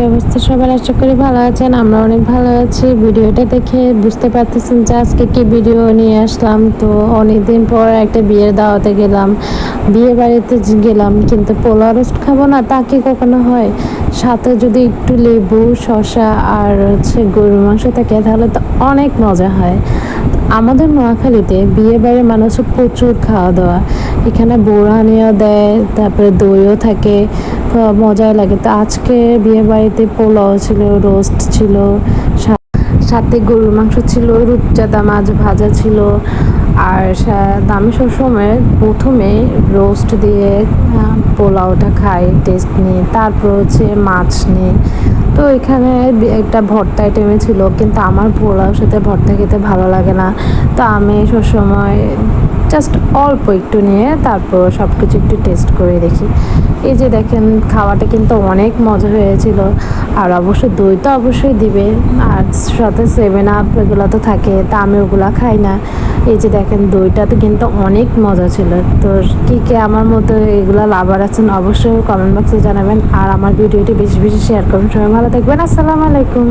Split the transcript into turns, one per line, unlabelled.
অবস্থা সবার, আশা করি ভালো আছেন। আমরা অনেক ভালো আছি। ভিডিওটা দেখে বুঝতে পারতেছেন যে আজকে কি ভিডিও নিয়ে আসলাম। তো অনেকদিন পর একটা বিয়ের দাওয়াতে গেলাম, বিয়ে বাড়িতে গেলাম, কিন্তু পোলাও রোস্ট খাবো না তা কি কখনো হয়? সাথে যদি একটু লেবু, শসা আর গরুর মাংস থাকে তাহলে তো অনেক মজা হয়। আমাদের নোয়াখালীতে বিয়ে বাড়ির মানুষের প্রচুর খাওয়া দাওয়া, এখানে বোরহানিও দেয়, তারপরে দইও থাকে, খুব মজাই লাগে। তো আজকে বিয়ে বাড়িতে পোলাও ছিল, রোস্ট ছিল, সাথে গরুর মাংস ছিল, রূপচাঁদা মাছ ভাজা ছিল। আর আমি সবসময় প্রথমে রোস্ট দিয়ে পোলাওটা খাই, টেস্ট নিই, তারপর মাছ নিই। তো এখানে একটা ভর্তা আইটেমে ছিল, কিন্তু আমার পোলাওর সাথে ভর্তা খেতে ভালো লাগে না। তো আমি সবসময় জাস্ট অল্প একটু নিয়ে তারপর সব কিছু একটু টেস্ট করে দেখি। এই যে দেখেন, খাওয়াটা কিন্তু অনেক মজা হয়েছিল। আর অবশ্যই দই তো অবশ্যই দিবে, আর সাথে 7 আপ এগুলো তো থাকে, তা আমি ওগুলো খাই না। এই যে দেখেন, দইটা তো কিন্তু অনেক মজা ছিল। তো কে আমার মতো এগুলো লাভার আছেন অবশ্যই কমেন্ট বক্সে জানাবেন, আর আমার ভিডিওটি বেশি বেশি শেয়ার করুন। সবাই ভালো থাকবেন। আসসালামু আলাইকুম।